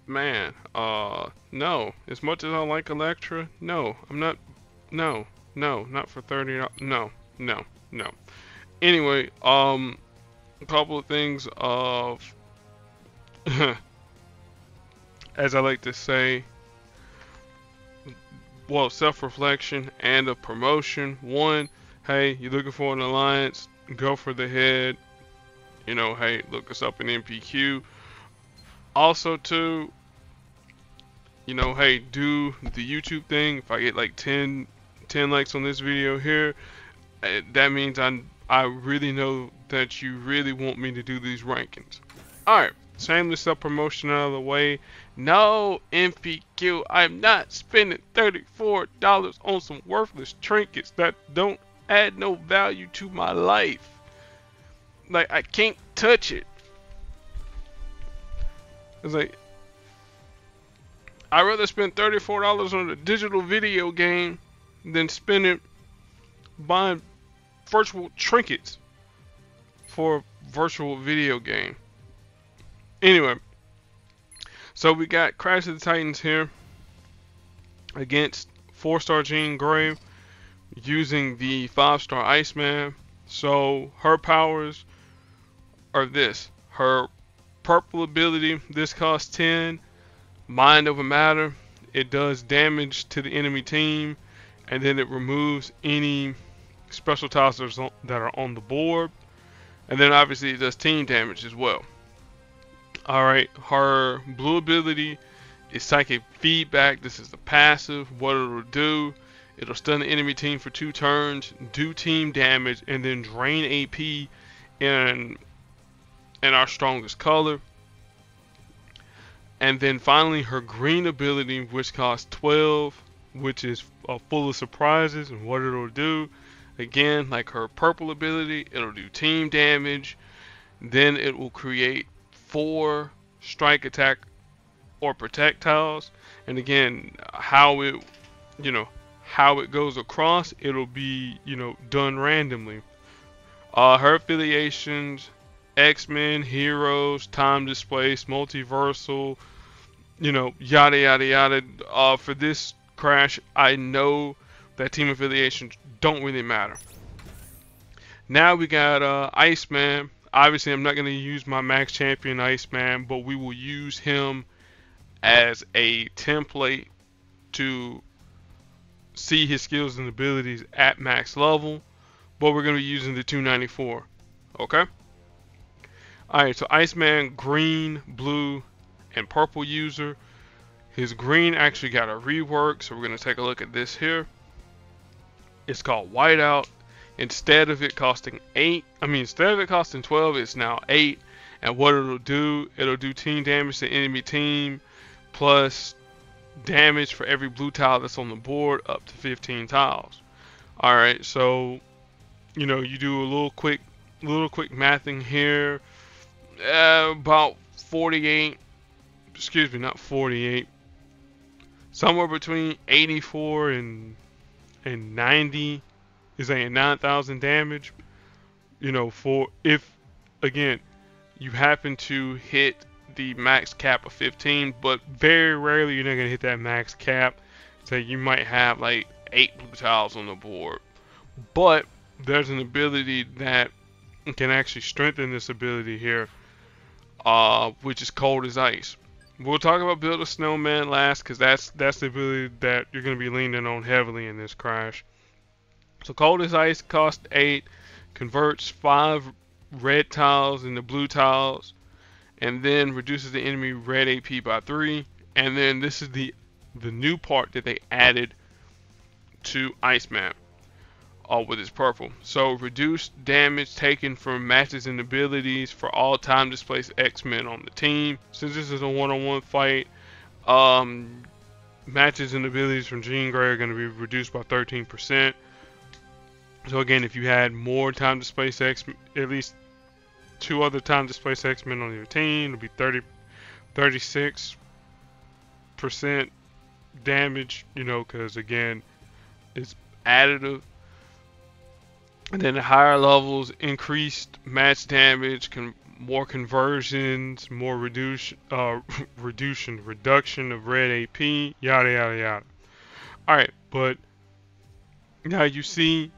man, no. As much as I like Electra, no, I'm not. No, no, not for 30. No, no, no. Anyway, a couple of things of, as I like to say, well, self-reflection and a promotion. One, hey, you're looking for an alliance, go for the head. You know, hey, look us up in MPQ. Also, two, you know, hey, do the YouTube thing. If I get like 10 likes on this video here, that means I really know that you really want me to do these rankings. Alright, shameless self promotion out of the way. No, MPQ, I'm not spending $34 on some worthless trinkets that don't add no value to my life. Like, I can't touch it. It's like, I'd rather spend $34 on a digital video game than spend it buying virtual trinkets for a virtual video game. Anyway, so we got Crash of the Titans here against 4-star Jean Grey using the 5-star Iceman. So her powers are this. Her purple ability, this costs 10. Mind over matter, it does damage to the enemy team, and then it removes any special tiles that are on the board, and then obviously it does team damage as well. Alright, her blue ability is psychic feedback. This is the passive. What it'll do, it'll stun the enemy team for 2 turns, do team damage, and then drain AP in our strongest color. And then finally her green ability, which costs 12, which is full of surprises. And what it'll do, again, like her purple ability, it'll do team damage. Then it will create 4 strike, attack, or projectiles. And again, how it goes across, it'll be, done randomly. Her affiliations: X-Men, Heroes, Time Displaced, Multiversal, yada yada yada. For this Crash, I know that team affiliations don't really matter. Now we got Iceman. Obviously, I'm not going to use my max champion Iceman, but we will use him as a template to see his skills and abilities at max level. But we're going to be using the 294. Okay? Alright, so Iceman, green, blue, and purple user. His green actually got a rework, so we're going to take a look at this here. It's called Whiteout. Instead of it costing 12, it's now 8. And what it'll do team damage to enemy team, plus damage for every blue tile that's on the board, up to 15 tiles. Alright, so, you do a little quick mathing here. About 48, not 48, somewhere between 84 and 90 is a 9,000 damage. For if, again, you happen to hit the max cap of 15, but very rarely you're not going to hit that max cap. So you might have like 8 blue tiles on the board. But there's an ability that can actually strengthen this ability here, which is Cold as Ice. We'll talk about Build a Snowman last, because that's the ability that you're going to be leaning on heavily in this Crash. So Cold as Ice costs 8, converts 5 red tiles into blue tiles, and then reduces the enemy red AP by 3. And then this is the new part that they added to Iceman. With his purple. So reduced damage taken from matches and abilities for all time displaced X-Men on the team. Since this is a one-on-one fight, matches and abilities from Jean Grey are going to be reduced by 13%. So again, if you had more time displaced X-Men, at least 2 other time displaced X-Men on your team, it'll be 36% damage, because again, it's additive. And then the higher levels, increased match damage, more conversions, more reduction of red AP, yada yada yada. Alright, but now you see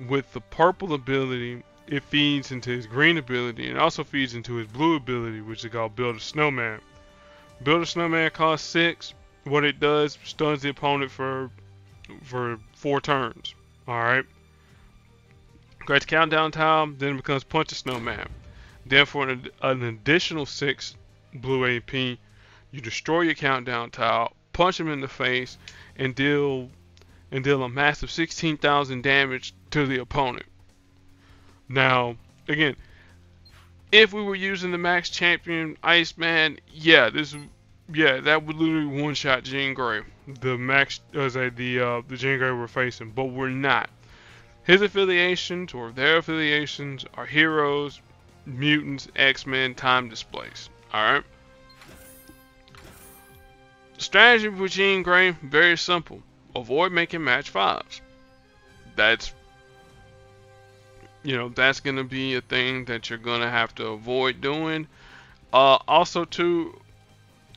with the purple ability, it feeds into his green ability and also feeds into his blue ability, which is called Build a Snowman. Build a Snowman costs 6. What it does, stuns the opponent for 4 turns. Alright. Creates countdown time, then it becomes Punch a Snowman. Then for an additional 6 blue AP, you destroy your countdown tile, punch him in the face, and deal a massive 16,000 damage to the opponent. Now, again, if we were using the max champion Iceman, that would literally one-shot Jean Grey. The max, the Jean Grey we're facing, but we're not. His affiliations or their affiliations are heroes, mutants, X-Men, time displays. Alright? Strategy with Jean Grey, very simple. Avoid making match 5s. That's going to be a thing that you're going to have to avoid doing. Also, too,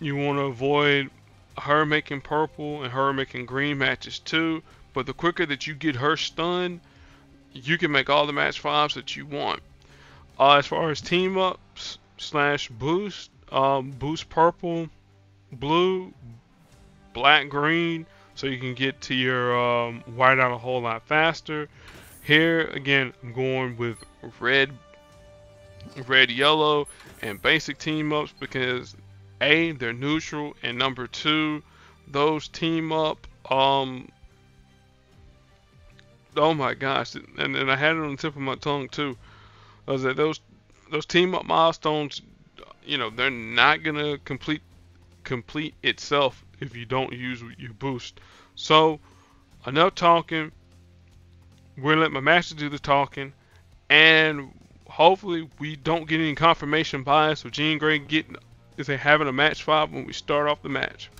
you want to avoid her making purple and her making green matches, too. But the quicker that you get her stunned, you can make all the match 5s that you want. As far as team ups / boost, boost purple, blue, black, green, so you can get to your white out a whole lot faster. Here again, I'm going with red, yellow, and basic team ups because A, they're neutral, and number 2, those team up. Oh my gosh, and I had it on the tip of my tongue too. I was that those team up milestones, they're not gonna complete itself if you don't use your boost. So enough talking. We're gonna let my master do the talking, and hopefully we don't get any confirmation bias with Jean Grey having a match 5 when we start off the match.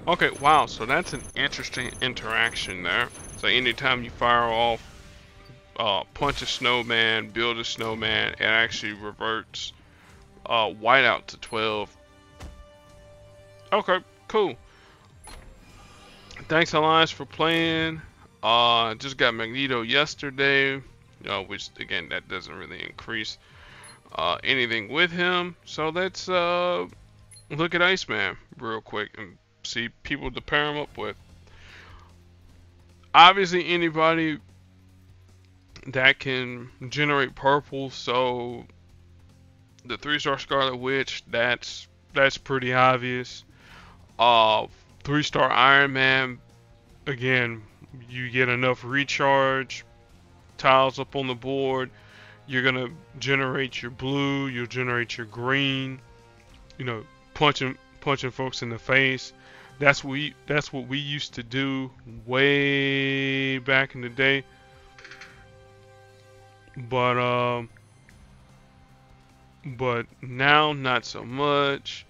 Okay, wow, so that's an interesting interaction there. So anytime you fire off punch a snowman, build a snowman, it actually reverts Whiteout to 12. Okay, cool. Thanks, Alliance, for playing. Just got Magneto yesterday, which again that doesn't really increase anything with him. So let's look at Iceman real quick and see people to pair him up with. Obviously, anybody that can generate purple. So the 3-star Scarlet Witch, that's pretty obvious. 3-star Iron Man, again, you get enough recharge tiles up on the board, you're gonna generate your blue, you'll generate your green, punching folks in the face. That's what we used to do way back in the day. But now not so much.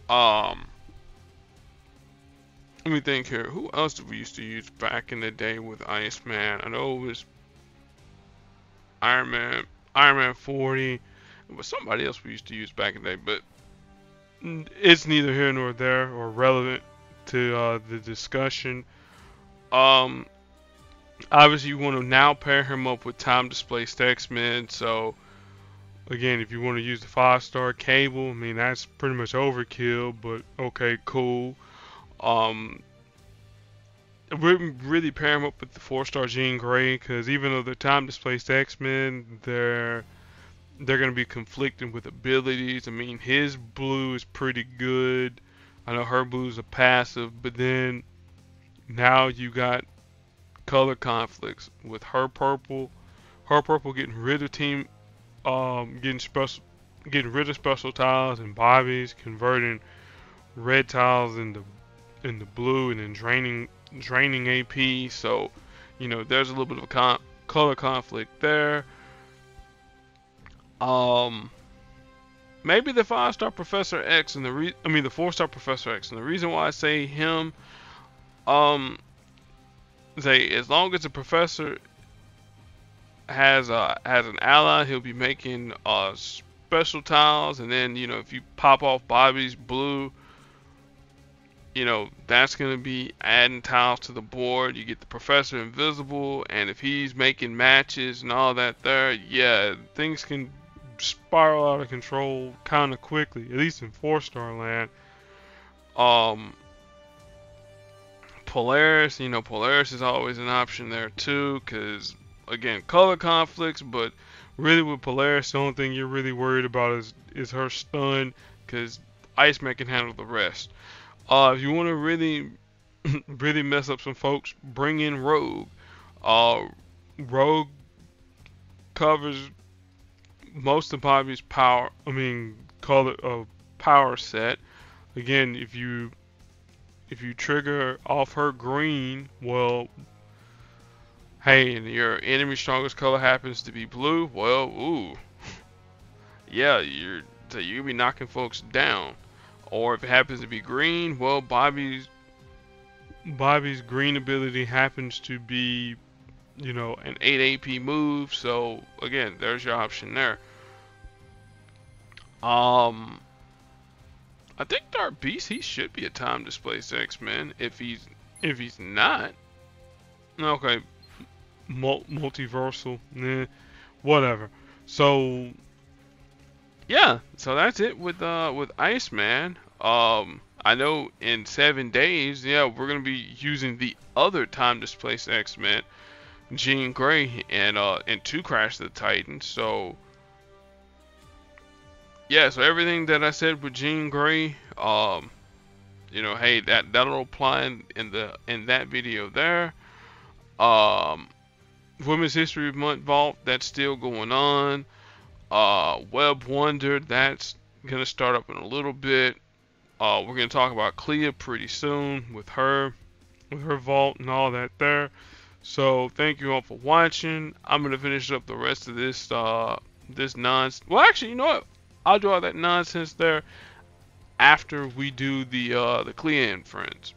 Let me think here. Who else did we used to use back in the day with Iceman? I know it was Iron Man 40. It was somebody else we used to use back in the day, but it's neither here nor there or relevant to the discussion. Obviously you want to now pair him up with time displaced X-Men. So again, if you want to use the 5-star Cable, I mean that's pretty much overkill, but okay, cool. We really pair him up with the 4-star Jean Grey, because even though they're time displaced X-Men, they're going to be conflicting with abilities. I mean, his blue is pretty good. I know her blue is a passive, but then now you got color conflicts with her purple. Her purple getting rid of getting rid of special tiles, and Bobby's converting red tiles into blue and then draining AP. So there's a little bit of a color conflict there. Maybe the 5-star Professor X and the 4-star Professor X, and the reason why I say him, say as long as the professor has an ally, he'll be making special tiles, and then if you pop off Bobby's blue, that's going to be adding tiles to the board. You get the professor invisible, and if he's making matches and all that there, yeah, things can spiral out of control kind of quickly, at least in 4-star land. Polaris, Polaris is always an option there too, because again, color conflicts, but really with Polaris, the only thing you're really worried about is her stun, because Iceman can handle the rest. If you want to really really mess up some folks, bring in Rogue. Rogue covers most of Bobby's power. Power set. Again, if you trigger off her green, well, hey, and your enemy's strongest color happens to be blue, well, ooh, yeah, you'll be knocking folks down. Or if it happens to be green, well, Bobby's green ability happens to be, an 8 AP move. So again, there's your option there. I think Dark Beast, he should be a time displaced X-Men. If he's not, okay, multiversal, whatever. So yeah, so that's it with Iceman. I know in 7 days, yeah, we're gonna be using the other time displaced X-Men, Jean Grey, and 2 Crash the Titans. So yeah, so everything that I said with Jean Grey, hey, that'll apply in that video there. Women's History Month Vault, that's still going on. Web Wonder, that's gonna start up in a little bit. We're gonna talk about Clea pretty soon with her vault and all that there. So thank you all for watching. I'm gonna finish up the rest of this nonsense. Well, actually, you know what? I'll do all that nonsense there after we do the Clea and Friends.